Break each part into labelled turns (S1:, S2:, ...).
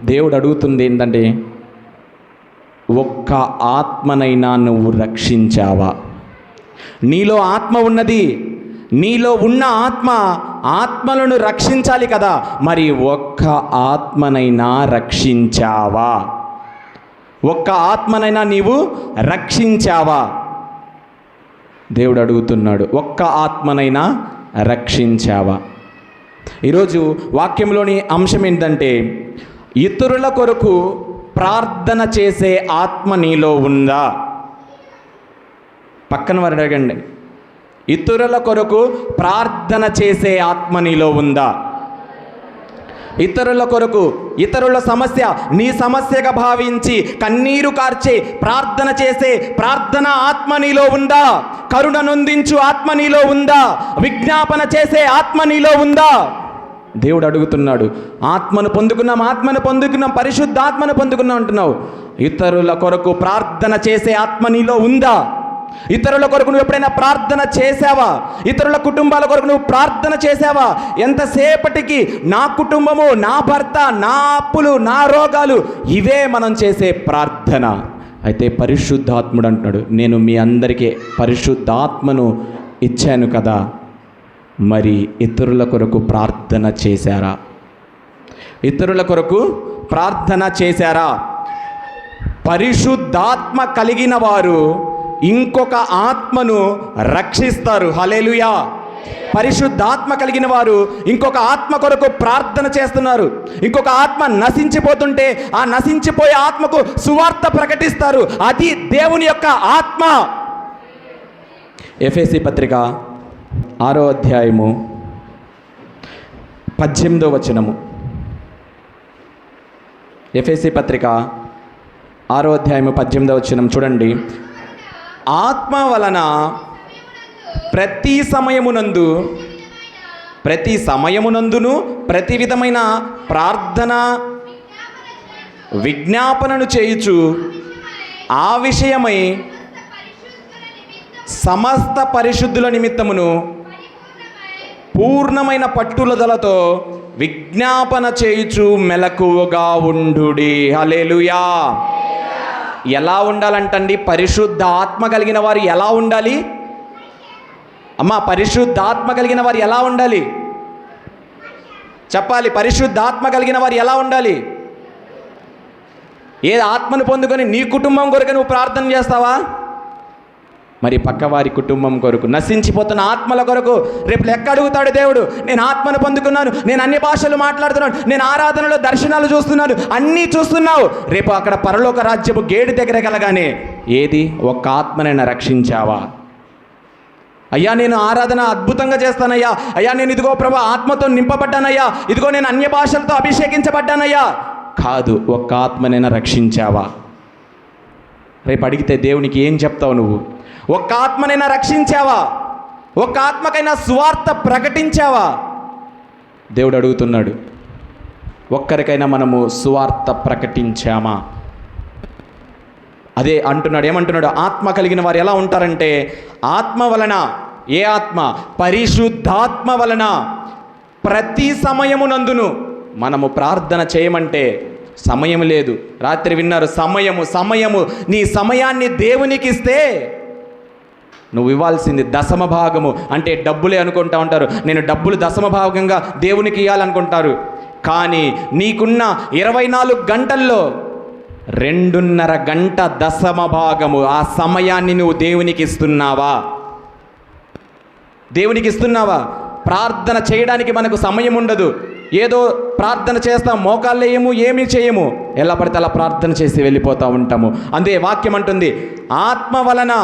S1: దేవుడు అడుగుతుంది ఏంటంటే, ఒక్క ఆత్మనైనా నువ్వు రక్షించావా? నీలో ఆత్మ ఉన్నది, నీలో ఉన్న ఆత్మలను రక్షించాలి కదా, మరి ఒక్క ఆత్మనైనా రక్షించావా? ఒక్క ఆత్మనైనా నీవు రక్షించావా? దేవుడు అడుగుతున్నాడు, ఒక్క ఆత్మనైనా రక్షించావా? ఈరోజు వాక్యంలోని అంశం ఏంటంటే, ఇతరుల కొరకు ప్రార్థన చేసే ఆత్మ నీలో ఉందా? పక్కన వారు అడగండి, ఇతరుల కొరకు ప్రార్థన చేసే ఆత్మ నీలో ఉందా? ఇతరుల కొరకు, ఇతరుల సమస్య నీ సమస్యగా భావించి కన్నీరు కార్చే ప్రార్థన చేసే ప్రార్థన ఆత్మ నీలో ఉందా? కరుణ నొందించు ఆత్మ నీలో ఉందా? విజ్ఞాపన చేసే ఆత్మ నీలో ఉందా? దేవుడు అడుగుతున్నాడు. ఆత్మను పొందుకున్నాం, పరిశుద్ధాత్మను పొందుకున్నాం అంటున్నావు. ఇతరుల కొరకు ప్రార్థన చేసే ఆత్మ నీలో ఉందా? ఇతరుల కొరకు నువ్వు ఎప్పుడైనా ప్రార్థన చేసావా? ఇతరుల కుటుంబాల కొరకు నువ్వు ప్రార్థన చేసావా? ఎంతసేపటికి నా కుటుంబము, నా భర్త, నా అప్పులు, నా రోగాలు, ఇవే మనం చేసే ప్రార్థన. అయితే పరిశుద్ధాత్ముడు అంటున్నాడు, నేను మీ అందరికీ పరిశుద్ధాత్మను ఇచ్చాను కదా, మరి ఇతరుల కొరకు ప్రార్థన చేశారా? ఇతరుల కొరకు ప్రార్థన చేశారా? పరిశుద్ధాత్మ కలిగిన వారు ఇంకొక ఆత్మను రక్షిస్తారు. హల్లెలూయా. పరిశుద్ధాత్మ కలిగిన వారు ఇంకొక ఆత్మ కొరకు ప్రార్థన చేస్తున్నారు. ఇంకొక ఆత్మ నశించిపోతుంటే ఆ నశించిపోయే ఆత్మకు సువార్త ప్రకటిస్తారు. అది దేవుని యొక్క ఆత్మ. ఎఫెసీ పత్రిక 6వ అధ్యాయము 18వ వచనము. ఎఫెసీ పత్రిక 6వ అధ్యాయము 18వ వచనం చూడండి. ఆత్మ వలన ప్రతి సమయమునందును ప్రతి విధమైన ప్రార్థన విజ్ఞాపనను చేయుచు ఆ విషయమై సమస్త పరిశుద్ధుల నిమిత్తమును పూర్ణమైన పట్టుదలతో విజ్ఞాపన చేయుచు మెలకువగా ఉండుడి. హల్లెలూయా. ఎలా ఉండాలంటండి? పరిశుద్ధ ఆత్మ కలిగిన వారు ఎలా ఉండాలి? అమ్మా, పరిశుద్ధాత్మ కలిగిన వారు ఎలా ఉండాలి చెప్పాలి. పరిశుద్ధాత్మ కలిగిన వారు ఎలా ఉండాలి? ఏ ఆత్మను పొందుకొని నీ కుటుంబం కొరకు నువ్వు ప్రార్థన చేస్తావా? మరి పక్కవారి కుటుంబం కొరకు, నశించిపోతున్న ఆత్మల కొరకు రేపు లెక్క అడుగుతాడు దేవుడు. నేను ఆత్మను పొందుకున్నాను, నేను అన్ని భాషలు మాట్లాడుతున్నాను, నేను ఆరాధనలో దర్శనాలు చూస్తున్నాను, అన్నీ చూస్తున్నావు. రేపు అక్కడ పరలోక రాజ్యపు గేటు దగ్గర కలగానే ఏది? ఒక్క ఆత్మనైనా రక్షించావా? అయ్యా నేను ఆరాధన అద్భుతంగా చేస్తానయ్యా, అయ్యా నేను ఇదిగో ప్రభు ఆత్మతో నింపబడ్డానయ్యా, ఇదిగో నేను అన్య భాషలతో అభిషేకించబడ్డానయ్యా. కాదు, ఒక్క ఆత్మనైనా రక్షించావా? రేపు అడిగితే దేవునికి ఏం చెప్తావు నువ్వు? ఒక్క ఆత్మనైనా రక్షించావా? ఒక్క ఆత్మకైనా సువార్త ప్రకటించావా? దేవుడు అడుగుతున్నాడు, ఒక్కరికైనా మనము సువార్త ప్రకటించామా? అదే అంటున్నాడు. ఏమంటున్నాడు? ఆత్మ కలిగిన వారు ఎలా ఉంటారంటే, ఆత్మ వలన, ఏ ఆత్మ? పరిశుద్ధాత్మ వలన ప్రతి సమయమునందును. మనము ప్రార్థన చేయమంటే సమయం లేదు. రాత్రి విన్నారు, సమయము. నీ సమయాన్ని దేవునికి ఇస్తే నువ్వు ఇవ్వాల్సింది దశమ భాగము. అంటే డబ్బులే అనుకుంటా ఉంటారు, నేను డబ్బులు దశమ భాగంగా దేవునికి ఇవ్వాలనుకుంటారు. కానీ నీకున్న 24 గంటల్లో 2.5 గంట దశమ భాగము, ఆ సమయాన్ని నువ్వు దేవునికి ఇస్తున్నావా? దేవునికి ఇస్తున్నావా? ప్రార్థన చేయడానికి మనకు సమయం ఉండదు. ఏదో ప్రార్థన చేస్తాం, మోకాళ్ళు వేయము, ఏమీ చేయము, ఎలా పడితే అలా ప్రార్థన చేసి వెళ్ళిపోతూ ఉంటాము. అంతే వాక్యం అంటుంది, ఆత్మ వలన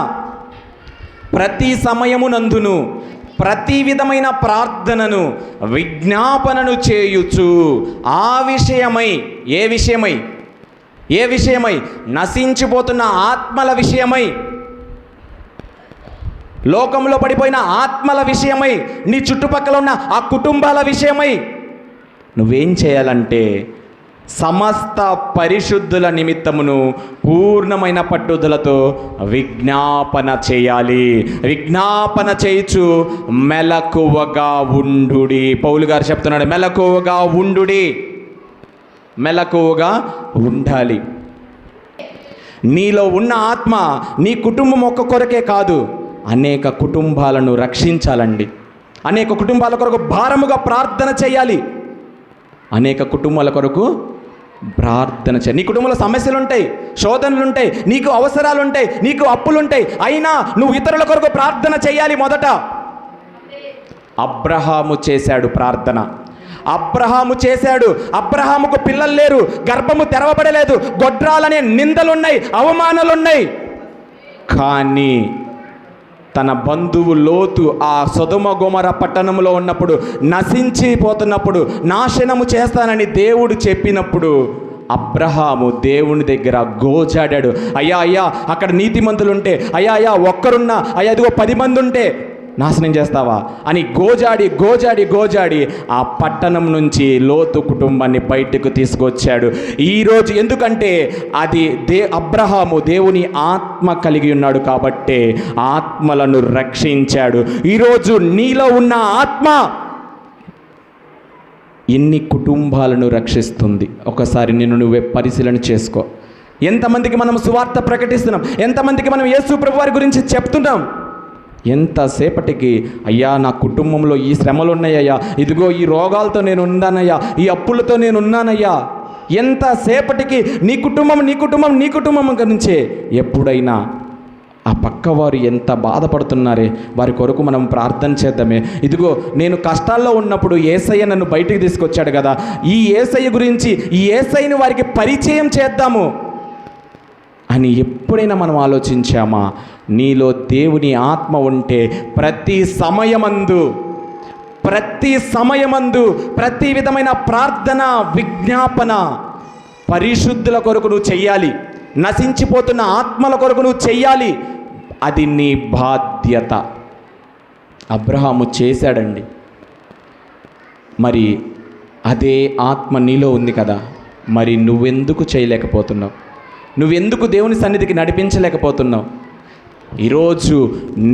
S1: ప్రతి సమయమునందును ప్రతి విధమైన ప్రార్థనను విజ్ఞాపనను చేయుచు ఆ విషయమై. ఏ విషయమై? నశించిపోతున్న ఆత్మల విషయమై, లోకంలో పడిపోయిన ఆత్మల విషయమై, నీ చుట్టుపక్కల ఉన్న ఆ కుటుంబాల విషయమై నువ్వేం చేయాలంటే సమస్త పరిశుద్ధుల నిమిత్తమును పూర్ణమైన పట్టుదలతో విజ్ఞాపన చేయాలి. విజ్ఞాపన చేయుచు మెలకువగా ఉండుడి. పౌలు గారు చెప్తున్నాడు, మెలకువగా ఉండుడి. మెలకువగా ఉండాలి. నీలో ఉన్న ఆత్మ నీ కుటుంబం ఒక్క కొరకే కాదు, అనేక కుటుంబాలను రక్షించాలండి. అనేక కుటుంబాల కొరకు భారముగా ప్రార్థన చేయాలి. అనేక కుటుంబాల కొరకు ప్రార్థన చేయాలి. నీ కుటుంబంలో సమస్యలు ఉంటాయి, శోధనలు ఉంటాయి, నీకు అవసరాలు ఉంటాయి, నీకు అప్పులు ఉంటాయి, అయినా నువ్వు ఇతరుల కొరకు ప్రార్థన చేయాలి. మొదట అబ్రహాము చేశాడు ప్రార్థన. అబ్రహాము చేశాడు. అబ్రహాముకు పిల్లలు లేరు, గర్భము తెరవబడలేదు, గొడ్రాలనే నిందలున్నాయి, అవమానాలున్నాయి. కానీ తన బంధువు లోతు ఆ సొదొమ గొమొర పట్టణంలో ఉన్నప్పుడు, నశించిపోతున్నప్పుడు, నాశనము చేస్తానని దేవుడు చెప్పినప్పుడు అబ్రహాము దేవుని దగ్గర గోజాడాడు. అయ్యా అయ్యా అక్కడ నీతిమంతులుంటే, అయ్యా అయ్యా ఒక్కరున్నా, అయ్యా ఇదిగో 10 మంది ఉంటే నాశనం చేస్తావా అని గోజాడి ఆ పట్టణం నుంచి లోతు కుటుంబాన్ని బయటకు తీసుకొచ్చాడు. ఈరోజు ఎందుకంటే అది అబ్రహాము దేవుని ఆత్మ కలిగి ఉన్నాడు కాబట్టే ఆత్మలను రక్షించాడు. ఈరోజు నీలో ఉన్న ఆత్మ ఎన్ని కుటుంబాలను రక్షిస్తుంది? ఒకసారి నిన్ను నువ్వే పరిశీలన చేసుకో. ఎంతమందికి మనం సువార్త ప్రకటిస్తున్నాం? ఎంతమందికి మనం యేసు ప్రభు వారి గురించి చెప్తున్నాం? ఎంతసేపటికి అయ్యా నా కుటుంబంలో ఈ శ్రమలు ఉన్నాయ్యా, ఇదిగో ఈ రోగాలతో నేను ఉన్నానయ్యా, ఈ అప్పులతో నేను ఉన్నానయ్యా. ఎంతసేపటికి నీ కుటుంబం గురించే. ఎప్పుడైనా ఆ పక్కవారు ఎంత బాధపడుతున్నారే, వారి కొరకు మనం ప్రార్థన చేద్దామే. ఇదిగో నేను కష్టాల్లో ఉన్నప్పుడు యేసయ్య నన్ను బయటికి తీసుకొచ్చాడు కదా, ఈ యేసయ్య గురించి, ఈ యేసయ్యని వారికి పరిచయం చేద్దాము అని ఎప్పుడైనా మనం ఆలోచించామా? నీలో దేవుని ఆత్మ ఉంటే ప్రతి సమయమందు ప్రతి విధమైన ప్రార్థన, విజ్ఞాపన పరిశుద్ధుల కొరకు నువ్వు చెయ్యాలి. నశించిపోతున్న ఆత్మల కొరకు నువ్వు చెయ్యాలి. అది నీ బాధ్యత. అబ్రహాము చేశాడండి. మరి అదే ఆత్మ నీలో ఉంది కదా, మరి నువ్వెందుకు చేయలేకపోతున్నావు? నువ్వెందుకు దేవుని సన్నిధికి నడిపించలేకపోతున్నావు? ఈరోజు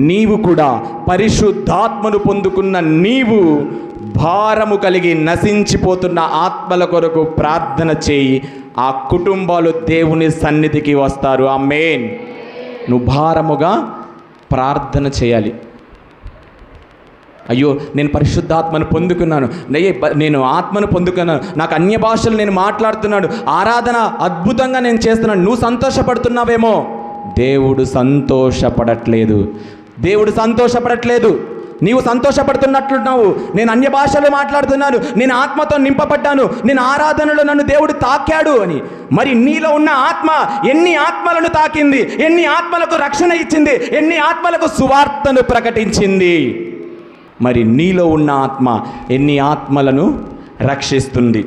S1: నీవు కూడా పరిశుద్ధాత్మను పొందుకున్న నీవు భారము కలిగి నశించిపోతున్న ఆత్మల కొరకు ప్రార్థన చేయి. ఆ కుటుంబాలు దేవుని సన్నిధికి వస్తారు. ఆమేన్. నువ్వు భారముగా ప్రార్థన చేయాలి. అయ్యో నేను పరిశుద్ధాత్మను పొందుకున్నాను, నేను ఆత్మను పొందుకున్నాను, నాకు అన్య భాషలు నేను మాట్లాడుతున్నాను, ఆరాధన అద్భుతంగా నేను చేస్తున్నాను. నువ్వు సంతోషపడుతున్నావేమో, దేవుడు సంతోషపడట్లేదు. నీవు సంతోషపడుతున్నట్లున్నావు. నేను అన్య భాషలు మాట్లాడుతున్నాను, నేను ఆత్మతో నింపబడ్డాను, నేను ఆరాధనలో నన్ను దేవుడు తాకాడు అని. మరి నీలో ఉన్న ఆత్మ ఎన్ని ఆత్మలను తాకింది? ఎన్ని ఆత్మలకు రక్షణ ఇచ్చింది? ఎన్ని ఆత్మలకు సువార్తను ప్రకటించింది? మరి నీలో ఉన్న ఆత్మ ఎన్ని ఆత్మలను రక్షిస్తుంది?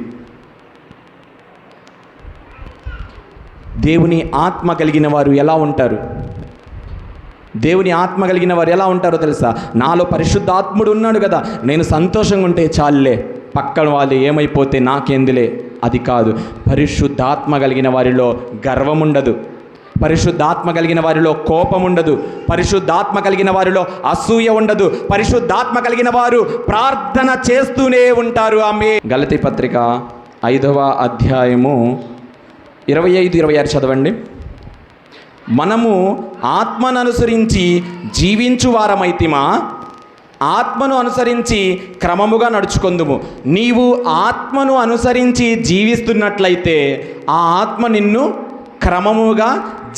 S1: దేవుని ఆత్మ కలిగిన వారు ఎలా ఉంటారు? దేవుని ఆత్మ కలిగిన వారు ఎలా ఉంటారో తెలుసా? నాలో పరిశుద్ధాత్ముడు ఉన్నాడు కదా, నేను సంతోషంగా ఉంటే చాలులే, పక్కన వాళ్ళు ఏమైపోతే నాకేందిలే, అది కాదు. పరిశుద్ధాత్మ కలిగిన వారిలో గర్వం ఉండదు, పరిశుద్ధాత్మ కలిగిన వారిలో కోపం ఉండదు, పరిశుద్ధాత్మ కలిగిన వారిలో అసూయ ఉండదు, పరిశుద్ధాత్మ కలిగిన వారు ప్రార్థన చేస్తూనే ఉంటారు. ఆమె గలతీ పత్రిక 5వ అధ్యాయము 25-26 చదవండి. మనము ఆత్మను అనుసరించి జీవించు వారమైతిమా, ఆత్మను అనుసరించి క్రమముగా నడుచుకొందుము. నీవు ఆత్మను అనుసరించి జీవిస్తున్నట్లయితే ఆ ఆత్మ నిన్ను క్రమముగా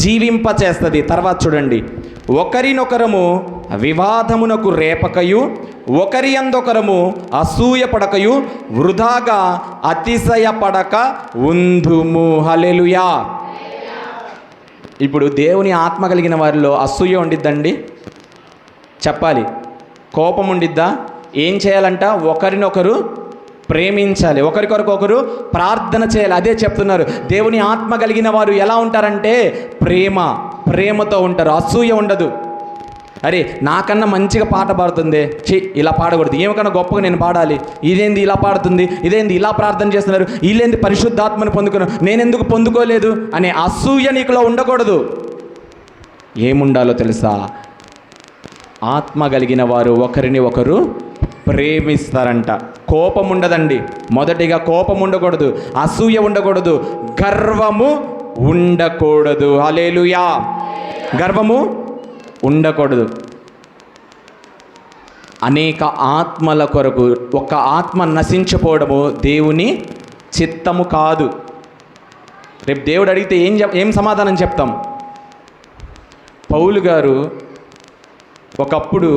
S1: జీవింపచేస్తుంది. తర్వాత చూడండి, ఒకరినొకరము వివాదమునకు రేపకయు, ఒకరి అందొకరము అసూయపడకయు, వృధాగా అతిశయపడక ఉందుము. హల్లెలూయా. ఇప్పుడు దేవుని ఆత్మ కలిగిన వారిలో అసూయ ఉండిద్దండి? చెప్పాలి. కోపం ఉండిద్దా? ఏం చేయాలంట? ఒకరినొకరు ప్రేమించాలి, ఒకరికొరకొకరు ప్రార్థన చేయాలి. అదే చెప్తున్నారు. దేవుని ఆత్మ కలిగిన వారు ఎలా ఉంటారంటే ప్రేమతో ఉంటారు, అసూయ ఉండదు. అరే నాకన్నా మంచిగా పాట పాడుతుంది, ఇలా పాడకూడదు, ఏమికన్నా గొప్పగా నేను పాడాలి, ఇదేంది ఇలా పాడుతుంది, ఇదేంది ఇలా ప్రార్థన చేస్తున్నారు, వీళ్ళేంది పరిశుద్ధాత్మను పొందుకున్నారు, నేనెందుకు పొందుకోలేదు అనే అసూయ నీకులో ఉండకూడదు. ఏముండాలో తెలుసా? ఆత్మ కలిగిన వారు ఒకరిని ఒకరు ప్రేమిస్తారంట. కోపం ఉండదండి. మొదటిగా కోపం ఉండకూడదు, అసూయ ఉండకూడదు, గర్వము ఉండకూడదు. హల్లెలూయా. గర్వము ఉండకూడదు. అనేక ఆత్మల కొరకు ఒక ఆత్మ నశించిపోవడము దేవుని చిత్తము కాదు. రేపు దేవుడు అడిగితే ఏం సమాధానం చెప్తాం? పౌలు గారు ఒకప్పుడు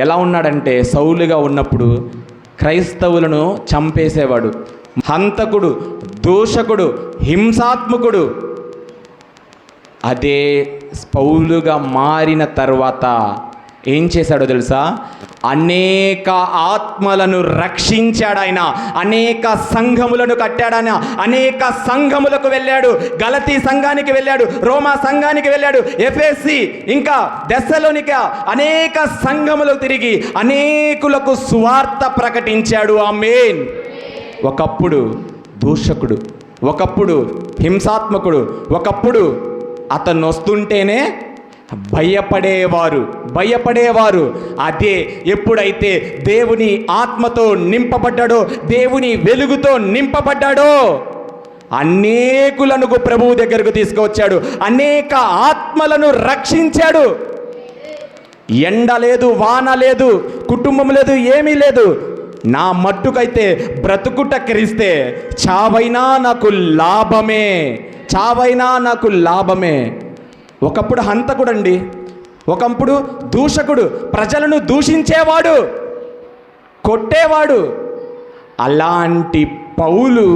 S1: ఎలా ఉన్నాడంటే, సౌలుగా ఉన్నప్పుడు క్రైస్తవులను చంపేసేవాడు, హంతకుడు, దూషకుడు, హింసాత్మకుడు. అదే పౌలుగా మారిన తర్వాత ఏం చేశాడో తెలుసా? అనేక ఆత్మలను రక్షించాడు ఆయన. అనేక సంఘములను కట్టాడు ఆయన. అనేక సంఘములకు వెళ్ళాడు. గలతీ సంఘానికి వెళ్ళాడు, రోమా సంఘానికి వెళ్ళాడు, ఎఫెసీ, ఇంకా దెస్సలోనిక, అనేక సంఘములకు తిరిగి అనేకులకు సువార్త ప్రకటించాడు. ఆమేన్. ఒకప్పుడు దూషకుడు, ఒకప్పుడు హింసాత్మకుడు, ఒకప్పుడు అతను వస్తుంటేనే భయపడేవారు. అదే ఎప్పుడైతే దేవుని ఆత్మతో నింపబడ్డాడో, దేవుని వెలుగుతో నింపబడ్డాడో, అనేకులను ప్రభువు దగ్గరకు తీసుకువచ్చాడు. అనేక ఆత్మలను రక్షించాడు. ఎండ లేదు, వాన లేదు, కుటుంబం లేదు, ఏమీ లేదు. నా మట్టుకైతే బ్రతుకుట క్రీస్తే, చావైనా నాకు లాభమే. ఒకప్పుడు హంతకుడండి, ఒకప్పుడు దూషకుడు, ప్రజలను దూషించేవాడు, కొట్టేవాడు. అలాంటి పౌలు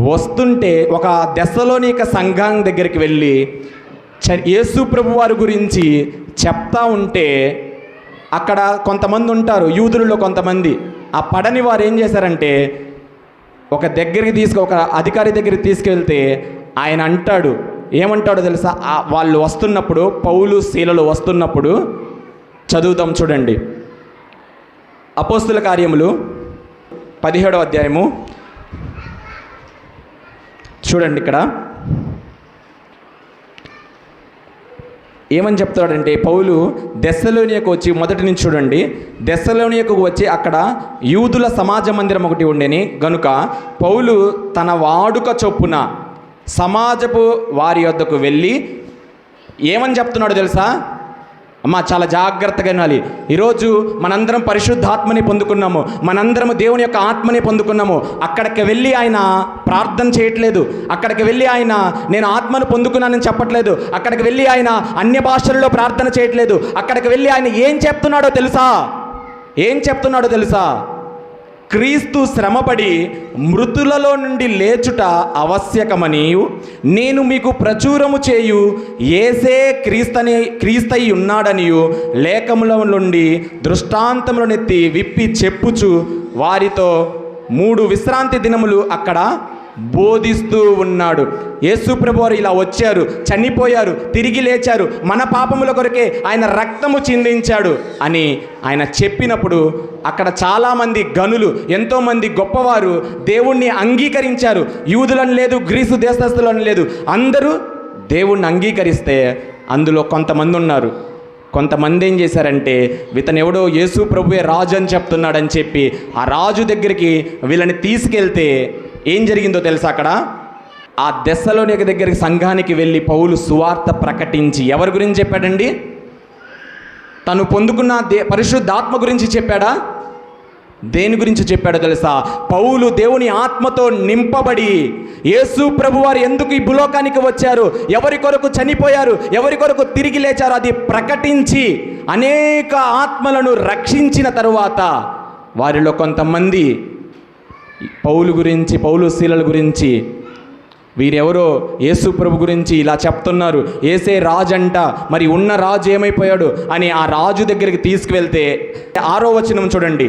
S1: వస్తుంటే ఒక దెస్సలోనిక సంఘం దగ్గరికి వెళ్ళి యేసు ప్రభు వారి గురించి చెప్తా ఉంటే, అక్కడ కొంతమంది ఉంటారు, యూదులలో కొంతమంది. ఆ పడని వారు ఏం చేశారంటే, ఒక అధికారి దగ్గరికి తీసుకెళ్తే ఆయన అంటాడు, ఏమంటాడో తెలుసా? వాళ్ళు వస్తున్నప్పుడు, పౌలు శీలలు వస్తున్నప్పుడు, చదువుతాం చూడండి. అపోస్తుల కార్యములు 17వ అధ్యాయము చూడండి. ఇక్కడ ఏమని చెప్తాడంటే, పౌలు దెస్సలోనియకు వచ్చి, మొదటి నుంచి చూడండి, దెస్సలోనియకు వచ్చి అక్కడ యూదుల సమాజ మందిరం ఒకటి ఉండేని గనుక పౌలు తన వాడుక చొప్పున సమాజపు వారి వద్దకు వెళ్ళి ఏమని చెప్తున్నాడు తెలుసా? అమ్మా, చాలా జాగ్రత్తగా వినాలి. ఈరోజు మనందరం పరిశుద్ధాత్మని పొందుకున్నాము, మనందరము దేవుని యొక్క ఆత్మని పొందుకున్నాము. అక్కడికి వెళ్ళి ఆయన ప్రార్థన చేయట్లేదు, అక్కడికి వెళ్ళి ఆయన నేను ఆత్మను పొందుకున్నానని చెప్పట్లేదు, అక్కడికి వెళ్ళి ఆయన అన్య భాషల్లో ప్రార్థన చేయట్లేదు. అక్కడికి వెళ్ళి ఆయన ఏం చెప్తున్నాడో తెలుసా? క్రీస్తు శ్రమపడి మృతులలో నుండి లేచుట ఆవశ్యకమనియు, నేను మీకు ప్రచురము చేయు యేసే క్రీస్తై ఉన్నాడనియు లేఖముల నుండి దృష్టాంతములనెత్తి విప్పి చెప్పుచు వారితో 3 విశ్రాంతి దినములు అక్కడ బోధిస్తూ ఉన్నాడు. యేసు ప్రభు వారు ఇలా వచ్చారు, చనిపోయారు, తిరిగి లేచారు, మన పాపముల కొరకే ఆయన రక్తము చిందించాడు అని ఆయన చెప్పినప్పుడు అక్కడ చాలామంది గనులు, ఎంతోమంది గొప్పవారు దేవుణ్ణి అంగీకరించారు. యూదులని లేదు, గ్రీసు దేశస్థులని లేదు, అందరూ దేవుణ్ణి అంగీకరిస్తే అందులో కొంతమంది ఉన్నారు. కొంతమంది ఏం చేశారంటే, ఇతను ఎవడో యేసు ప్రభువే రాజు అని చెప్తున్నాడని చెప్పి ఆ రాజు దగ్గరికి వీళ్ళని తీసుకెళ్తే ఏం జరిగిందో తెలుసా? అక్కడ ఆ దెస్సలోనిక దగ్గరికి సంఘానికి వెళ్ళి పౌలు సువార్త ప్రకటించి ఎవరి గురించి చెప్పాడండి? తను పొందుకున్న పరిశుద్ధాత్మ గురించి చెప్పాడా? దేని గురించి చెప్పాడో తెలుసా? పౌలు దేవుని ఆత్మతో నింపబడి యేసు ప్రభువారు ఎందుకు ఈ భూలోకానికి వచ్చారు, ఎవరి కొరకు చనిపోయారు, ఎవరి కొరకు తిరిగి లేచారు, అది ప్రకటించి అనేక ఆత్మలను రక్షించిన తరువాత వారిలో కొంతమంది పౌలు శీలల గురించి, వీరెవరో యేసు ప్రభు గురించి ఇలా చెప్తున్నారు, యేసే రాజు అంట, మరి ఉన్న రాజు ఏమైపోయాడు అని ఆ రాజు దగ్గరికి తీసుకువెళ్తే 6వ వచనం చూడండి.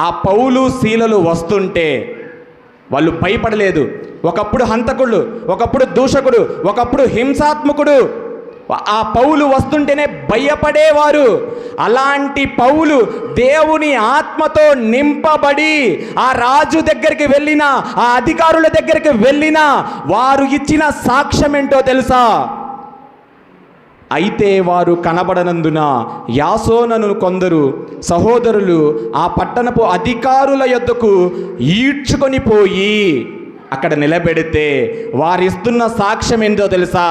S1: ఆ పౌలు శీలలు వస్తుంటే వాళ్ళు భయపడలేదు. ఒకప్పుడు హంతకుడు, ఒకప్పుడు దూషకుడు, ఒకప్పుడు హింసాత్మకుడు. ఆ పౌలు వస్తుంటేనే భయపడేవారు. అలాంటి పౌలు దేవుని ఆత్మతో నింపబడి ఆ రాజు దగ్గరికి వెళ్ళిన, ఆ అధికారుల దగ్గరికి వెళ్ళిన వారు ఇచ్చిన సాక్ష్యం ఏంటో తెలుసా? అయితే వారు కనబడనందున యాసోనను కొందరు సహోదరులు ఆ పట్టణపు అధికారుల యొద్దకు ఈడ్చుకొని పోయి అక్కడ నిలబెడితే వారిస్తున్న సాక్ష్యం ఏంటో తెలుసా?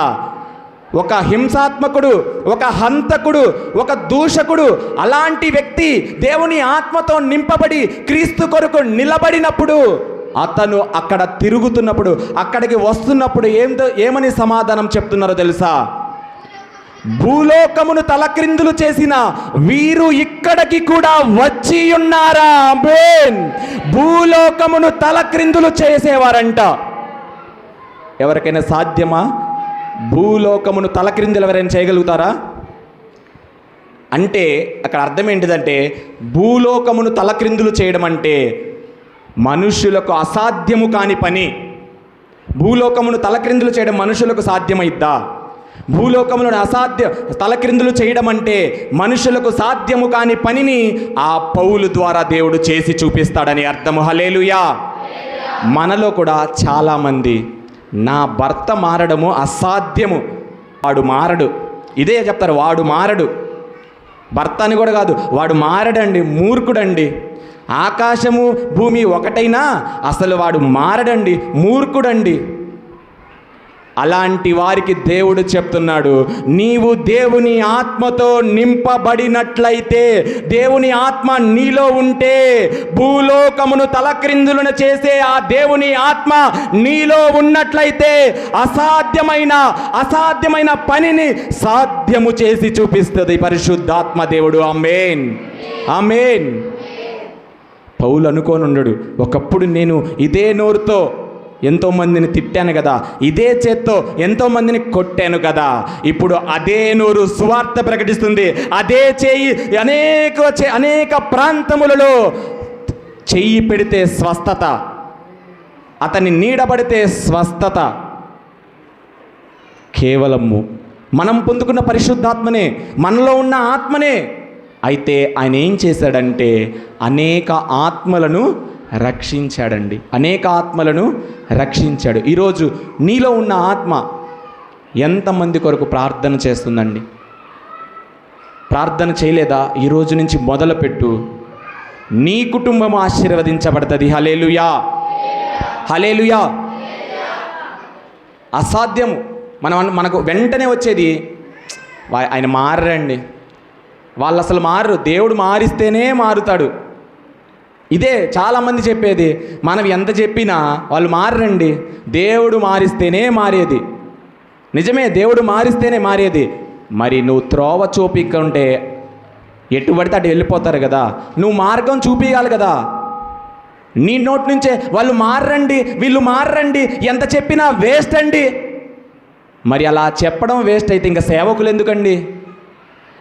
S1: ఒక హింసాత్మకుడు, ఒక హంతకుడు, ఒక దూషకుడు, అలాంటి వ్యక్తి దేవుని ఆత్మతో నింపబడి క్రీస్తు కొరకు నిలబడినప్పుడు, అతను అక్కడ తిరుగుతున్నప్పుడు, అక్కడికి వస్తున్నప్పుడు ఏమని సమాధానం చెప్తున్నారో తెలుసా? భూలోకమును తలక్రిందులు చేసిన వీరు ఇక్కడికి కూడా వచ్చి ఉన్నారా? ఆమేన్. భూలోకమును తలక్రిందులు చేసేవారంట. ఎవరికైనా సాధ్యమా? భూలోకమును తలక్రిందులు ఎవరైనా చేయగలుగుతారా? అంటే అక్కడ అర్థం ఏంటిదంటే, భూలోకమును తలక్రిందులు చేయడం అంటే మనుషులకు అసాధ్యము కాని పని. భూలోకమును తలక్రిందులు చేయడం మనుషులకు సాధ్యమైద్దా? భూలోకములను తలక్రిందులు చేయడం అంటే మనుషులకు సాధ్యము కాని పనిని ఆ పౌలు ద్వారా దేవుడు చేసి చూపిస్తాడని అర్థము. హల్లెలూయా. మనలో కూడా చాలామంది నా భర్త మారడము అసాధ్యము, వాడు మారడు, ఇదే చెప్తారు, వాడు మారడు. భర్త అని కూడా కాదు, వాడు మారడండి, మూర్ఖుడండి. ఆకాశము భూమి ఒకటైనా అసలు వాడు మారడండి, మూర్ఖుడండి. అలాంటి వారికి దేవుడు చెప్తున్నాడు, నీవు దేవుని ఆత్మతో నింపబడినట్లయితే, దేవుని ఆత్మ నీలో ఉంటే, భూలోకమును తలక్రిందులను చేసే ఆ దేవుని ఆత్మ నీలో ఉన్నట్లయితే అసాధ్యమైన పనిని సాధ్యము చేసి చూపిస్తుంది పరిశుద్ధాత్మ దేవుడు. ఆమేన్, ఆమేన్. పౌలు అనుకోనుండడు, ఒకప్పుడు నేను ఇదే నోరుతో ఎంతోమందిని తిట్టాను కదా, ఇదే చేత్తో ఎంతోమందిని కొట్టాను కదా, ఇప్పుడు అదే నోరు సువార్త ప్రకటిస్తుంది, అదే చేయి అనేక ప్రాంతములలో చెయ్యి పెడితే స్వస్థత, అతని నీడబడితే స్వస్థత. కేవలము మనం పొందుకున్న పరిశుద్ధాత్మనే, మనలో ఉన్న ఆత్మనే. అయితే ఆయన ఏం చేశాడంటే అనేక ఆత్మలను రక్షించాడండి, అనేక ఆత్మలను రక్షించాడు. ఈరోజు నీలో ఉన్న ఆత్మ ఎంతమంది కొరకు ప్రార్థన చేస్తుందండి? ప్రార్థన చేయలేదా? ఈరోజు నుంచి మొదలుపెట్టు, నీ కుటుంబం ఆశీర్వదించబడుతుంది. హల్లెలూయా, హల్లెలూయా. అసాధ్యము మనకు వెంటనే వచ్చేది, ఆయన మారరండి, వాళ్ళు అసలు మారరు, దేవుడు మారిస్తేనే మారుతాడు. ఇదే చాలామంది చెప్పేది. మనం ఎంత చెప్పినా వాళ్ళు మారరండి, దేవుడు మారిస్తేనే మారేది. నిజమే, దేవుడు మారిస్తేనే మారేది. మరి నువ్వు త్రోవ చూపికుంటే ఎటు పడితే అటు వెళ్ళిపోతారు కదా, నువ్వు మార్గం చూపించాలి కదా. నీ నోటి నుంచే వాళ్ళు మారరండి, వీళ్ళు మారరండి, ఎంత చెప్పినా వేస్ట్ అండి. మరి అలా చెప్పడం వేస్ట్ అయితే ఇంకా సేవకులు ఎందుకండి?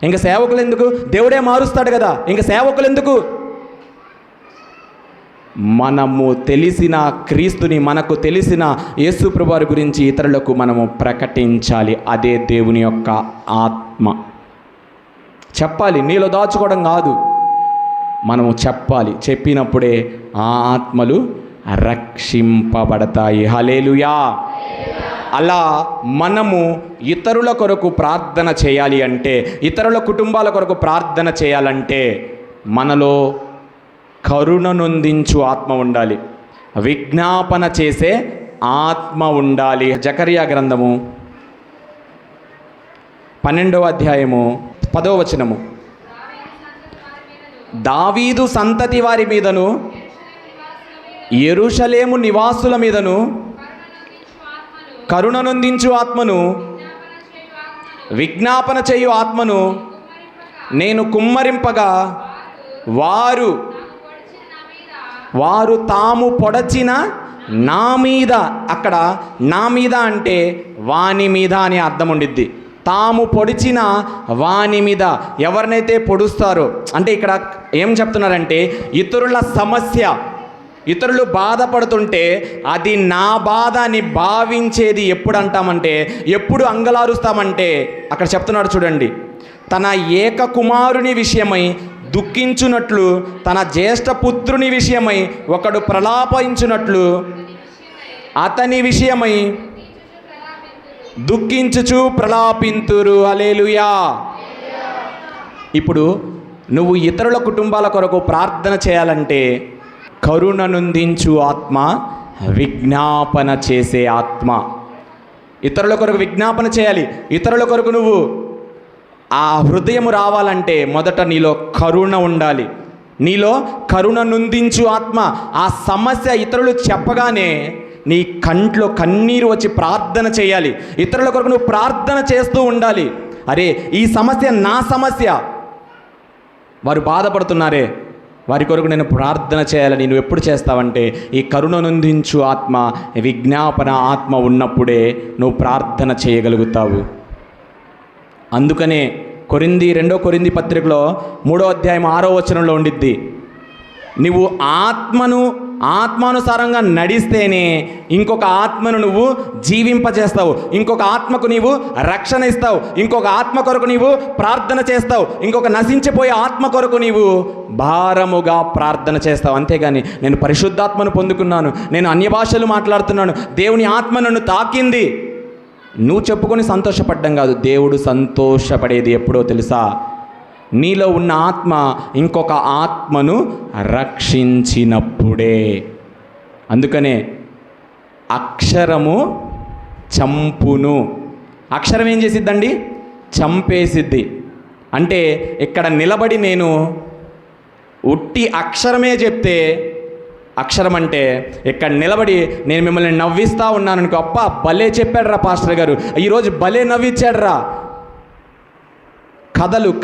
S1: ఇంకా సేవకులు ఎందుకు? దేవుడే మారుస్తాడు కదా, ఇంకా సేవకులు ఎందుకు? మనము తెలిసిన క్రీస్తుని, మనకు తెలిసిన యేసు ప్రభువారి గురించి ఇతరులకు మనము ప్రకటించాలి. అదే దేవుని యొక్క ఆత్మ. చెప్పాలి, నీలో దాచుకోవడం కాదు, మనము చెప్పాలి. చెప్పినప్పుడే ఆ ఆత్మలు రక్షింపబడతాయి. హల్లెలూయా. అలా మనము ఇతరుల కొరకు ప్రార్థన చేయాలి అంటే, ఇతరుల కుటుంబాల కొరకు ప్రార్థన చేయాలంటే మనలో కరుణ నొందించు ఆత్మ ఉండాలి, విజ్ఞాపన చేసే ఆత్మ ఉండాలి. జకర్యా గ్రంథము 12వ అధ్యాయము 10వ వచనము, దావీదు సంతతి వారి మీదను యెరూషలేము నివాసుల మీదను కరుణ నొందించు ఆత్మను, విజ్ఞాపన చేయు ఆత్మను నేను కుమ్మరింపగా వారు తాము పొడచిన నా మీద, అక్కడ నా మీద అంటే వాని మీద అని అర్థం ఉండిద్ది. తాము పొడిచిన వాని మీద, ఎవరినైతే పొడుస్తారో అంటే ఇక్కడ ఏం చెప్తున్నారంటే, ఇతరుల సమస్య, ఇతరులు బాధపడుతుంటే అది నా బాధ అని భావించేది ఎప్పుడు అంటామంటే, ఎప్పుడు అంగలారుస్తామంటే, అక్కడ చెప్తున్నాడు చూడండి, తన ఏక కుమారుని విషయమై దుఃఖించున్నట్లు, తన జ్యేష్ఠ పుత్రుని విషయమై ఒకడు ప్రలాపించున్నట్లు, అతని విషయమై దుఃఖించుచు ప్రలాపింతురు. హల్లెలూయా. ఇప్పుడు నువ్వు ఇతరుల కుటుంబాల కొరకు ప్రార్థన చేయాలంటే కరుణనుందించు ఆత్మ, విజ్ఞాపన చేసే ఆత్మ. ఇతరుల కొరకు విజ్ఞాపన చేయాలి. ఇతరుల కొరకు నువ్వు ఆ హృదయం రావాలంటే మొదట నీలో కరుణ ఉండాలి. నీలో కరుణనుందించు ఆత్మ. ఆ సమస్య ఇతరులు చెప్పగానే నీ కంట్లో కన్నీరు వచ్చి ప్రార్థన చేయాలి. ఇతరుల కొరకు నువ్వు ప్రార్థన చేస్తూ ఉండాలి. అరే, ఈ సమస్య నా సమస్య, వారు బాధపడుతున్నారే, వారి కొరకు నేను ప్రార్థన చేయాలని నువ్వు ఎప్పుడు చేస్తావంటే ఈ కరుణనుందించు ఆత్మ, విజ్ఞాపన ఆత్మ ఉన్నప్పుడే నువ్వు ప్రార్థన చేయగలుగుతావు. అందుకనే 2 కొరింథీ పత్రికలో 3వ అధ్యాయం 6వ వచనంలో ఉండిద్ది, నువ్వు ఆత్మానుసారంగా నడిస్తేనే ఇంకొక ఆత్మను నువ్వు జీవింపజేస్తావు, ఇంకొక ఆత్మకు నీవు రక్షణ ఇస్తావు, ఇంకొక ఆత్మ కొరకు నీవు ప్రార్థన చేస్తావు, ఇంకొక నశించిపోయే ఆత్మ కొరకు నీవు భారముగా ప్రార్థన చేస్తావు. అంతేగాని నేను పరిశుద్ధాత్మను పొందుకున్నాను, నేను అన్య భాషలు మాట్లాడుతున్నాను, దేవుని ఆత్మ నన్ను తాకింది, నువ్వు చెప్పుకొని సంతోషపడ్డం కాదు. దేవుడు సంతోషపడేది ఎప్పుడో తెలుసా? నీలో ఉన్న ఆత్మ ఇంకొక ఆత్మను రక్షించినప్పుడే. అందుకనే అక్షరము చంపును. అక్షరం ఏం చేసిద్దండి? చంపేసిద్ది. అంటే ఇక్కడ నిలబడి నేను ఉట్టి అక్షరమే చెప్తే, అక్షరం అంటే ఇక్కడ నిలబడి నేను మిమ్మల్ని నవ్విస్తూ ఉన్నాను అనుకో, అప్ప భలే చెప్పాడురా పాస్టర్ గారు, ఈరోజు భలే నవ్విచ్చాడురా.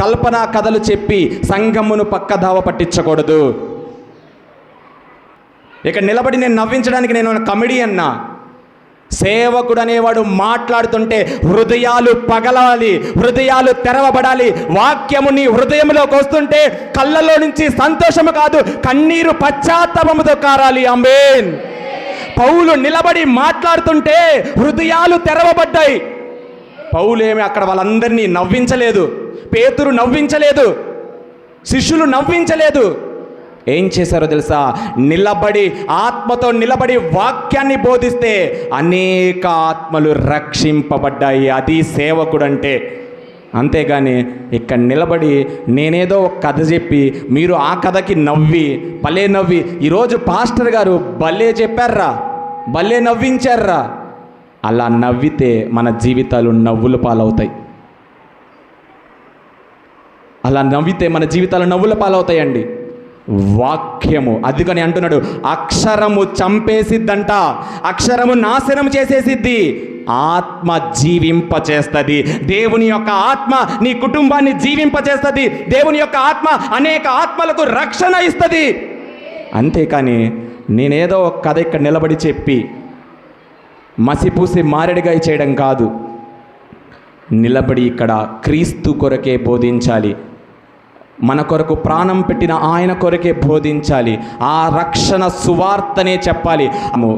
S1: కల్పనా కథలు చెప్పి సంఘమును పక్కదావ పట్టించకూడదు. ఇక్కడ నిలబడి నేను నవ్వించడానికి నేను కమెడియన్నా. సేవకుడు అనేవాడు మాట్లాడుతుంటే హృదయాలు పగలాలి, హృదయాలు తెరవబడాలి. వాక్యము నీ హృదయంలోకి వస్తుంటే కళ్ళలో నుంచి సంతోషము కాదు, కన్నీరు పశ్చాత్తాపముతో కారాలి. ఆమేన్. పౌలు నిలబడి మాట్లాడుతుంటే హృదయాలు తెరవబడ్డాయి. పౌలేమి అక్కడ వాళ్ళందరినీ నవ్వించలేదు, పేతురు నవ్వించలేదు, శిష్యులు నవ్వించలేదు. ఏం చేశారో తెలుసా? నిలబడి ఆత్మతో నిలబడి వాక్యాన్ని బోధిస్తే అనేక ఆత్మలు రక్షింపబడ్డాయి. అది సేవకుడు అంటే. అంతేగాని ఇక్కడ నిలబడి నేనేదో ఒక కథ చెప్పి మీరు ఆ కథకి నవ్వి భలే నవ్వి, ఈరోజు పాస్టర్ గారు భలే చెప్పారా, భలే నవ్వించారా, అలా నవ్వితే మన జీవితాలు నవ్వుల పాలవుతాయి. అలా నవ్వితే మన జీవితాలు నవ్వుల పాలవుతాయండి. వాక్యము అందుకని అంటున్నాడు, అక్షరము చంపేసిద్దంట, అక్షరము నాశనం చేసేసిద్ది, ఆత్మ జీవింపచేస్తుంది. దేవుని యొక్క ఆత్మ నీ కుటుంబాన్ని జీవింపచేస్తుంది. దేవుని యొక్క ఆత్మ అనేక ఆత్మలకు రక్షణ ఇస్తుంది. అంతేకాని నేనేదో ఒక కథ ఇక్కడ నిలబడి చెప్పి మసిపూసి మారేడుగా చేయడం కాదు. నిలబడి ఇక్కడ క్రీస్తు కొరకే బోధించాలి, మన కొరకు ప్రాణం పెట్టిన ఆయన కొరకే బోధించాలి, ఆ రక్షణ సువార్తనే చెప్పాలి.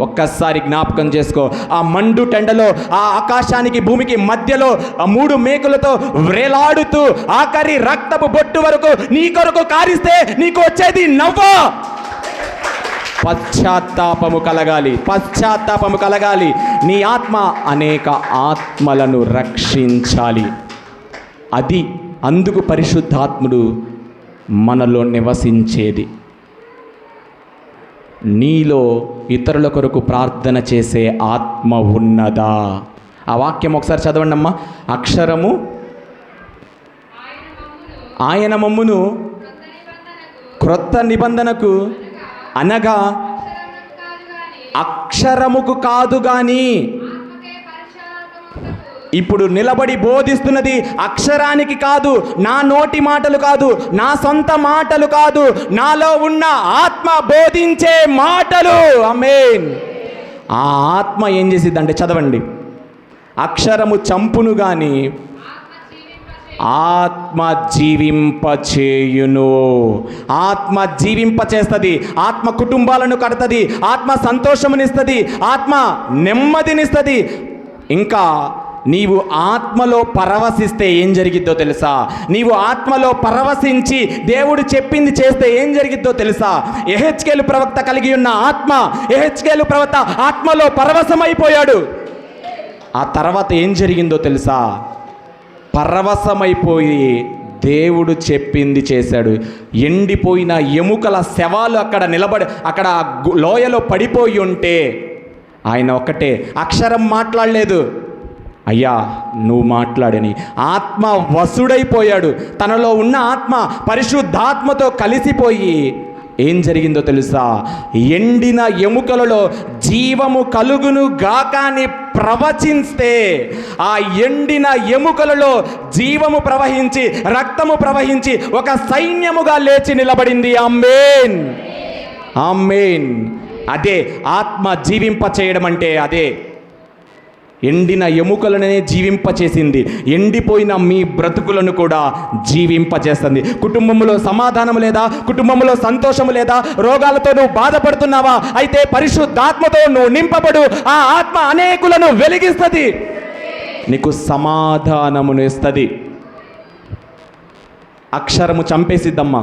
S1: ఒక్కసారి జ్ఞాపకం చేసుకో, ఆ మండు టెండలో ఆ ఆకాశానికి భూమికి మధ్యలో ఆ 3 మేకులతో వ్రేలాడుతూ ఆఖరి రక్తపు బొట్టు వరకు నీ కొరకు కారిస్తే నీకు వచ్చేది నవ్వు. పశ్చాత్తాపము కలగాలి, పశ్చాత్తాపము కలగాలి. నీ ఆత్మ అనేక ఆత్మలను రక్షించాలి. అది అందుకు పరిశుద్ధాత్ముడు మనలో నివసించేది. నీలో ఇతరుల కొరకు ప్రార్థన చేసే ఆత్మ ఉన్నదా? ఆ వాక్యం ఒకసారి చదవండి అమ్మా. అక్షరము ఆయన మమ్మును క్రొత్త నిబంధనకు అనగా అక్షరముకు కాదు గాని, ఇప్పుడు నిలబడి బోధిస్తున్నది అక్షరానికి కాదు, నా నోటి మాటలు కాదు, నా సొంత మాటలు కాదు, నాలో ఉన్న ఆత్మ బోధించే మాటలు. ఆమేన్. ఆ ఆత్మ ఏం చేసిద్దంటే, చదవండి, అక్షరము చంపును గాని ఆత్మ జీవింపచేయును. ఆత్మ జీవింపచేస్తుంది. ఆత్మ కుటుంబాలను కడుతుంది, ఆత్మ సంతోషమునిస్తుంది, ఆత్మ నెమ్మదినిస్తుంది. ఇంకా నీవు ఆత్మలో పరవశిస్తే ఏం జరిగిద్దో తెలుసా? నీవు ఆత్మలో పరవశించి దేవుడు చెప్పింది చేస్తే ఏం జరిగిద్దో తెలుసా? యెహెజ్కేలు ప్రవక్త కలిగి ఉన్న ఆత్మ, యెహెజ్కేలు ప్రవక్త ఆత్మలో పరవశమైపోయాడు. ఆ తర్వాత ఏం జరిగిందో తెలుసా? పరవశమైపోయి దేవుడు చెప్పింది చేశాడు. ఎండిపోయిన ఎముకల శవాలు అక్కడ లోయలో పడిపోయి ఉంటే ఆయన ఒక్కటే అక్షరం మాట్లాడలేదు. అయ్యా నువ్వు మాట్లాడని ఆత్మ వసుడైపోయాడు. తనలో ఉన్న ఆత్మ పరిశుద్ధాత్మతో కలిసిపోయి ఏం జరిగిందో తెలుసా? ఎండిన ఎముకలలో జీవము కలుగును గాక అని ప్రవచిస్తే ఆ ఎండిన ఎముకలలో జీవము ప్రవహించి రక్తము ప్రవహించి ఒక సైన్యముగా లేచి నిలబడింది. ఆమేన్, ఆమేన్. అదే ఆత్మ జీవింప చేయడం అంటే అదే. ఎండిన ఎముకలనే జీవింపచేసింది, ఎండిపోయిన మీ బ్రతుకులను కూడా జీవింపచేస్తుంది. కుటుంబంలో సమాధానం లేదా? కుటుంబంలో సంతోషం లేదా? రోగాలతో నువ్వు బాధపడుతున్నావా? అయితే పరిశుద్ధాత్మతో నువ్వు నింపబడు. ఆ ఆత్మ అనేకులను వెలిగిస్తుంది, నీకు సమాధానమును ఇస్తుంది. అక్షరము చంపేసిద్దమ్మా,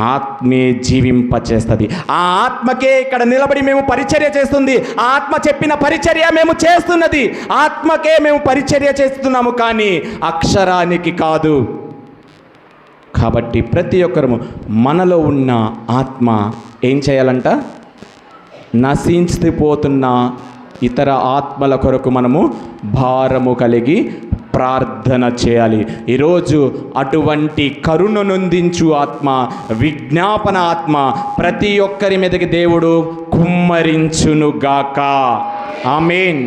S1: ఆత్మే జీవింపచేస్తుంది. ఆ ఆత్మకే ఇక్కడ నిలబడి మేము పరిచర్య చేస్తుంది. ఆ ఆత్మ చెప్పిన పరిచర్య మేము చేస్తున్నది. ఆత్మకే మేము పరిచర్య చేస్తున్నాము, కానీ అక్షరానికి కాదు. కాబట్టి ప్రతి ఒక్కరము మనలో ఉన్న ఆత్మ ఏం చేయాలంట? నశించిపోతున్న ఇతర ఆత్మల కొరకు మనము భారము కలిగి ప్రార్థన చేయాలి. ఈరోజు అటువంటి కరుణ నొందించు ఆత్మ, విజ్ఞాపన ఆత్మ ప్రతి ఒక్కరి మీదకి దేవుడు కుమ్మరించునుగాక. ఆమేన్.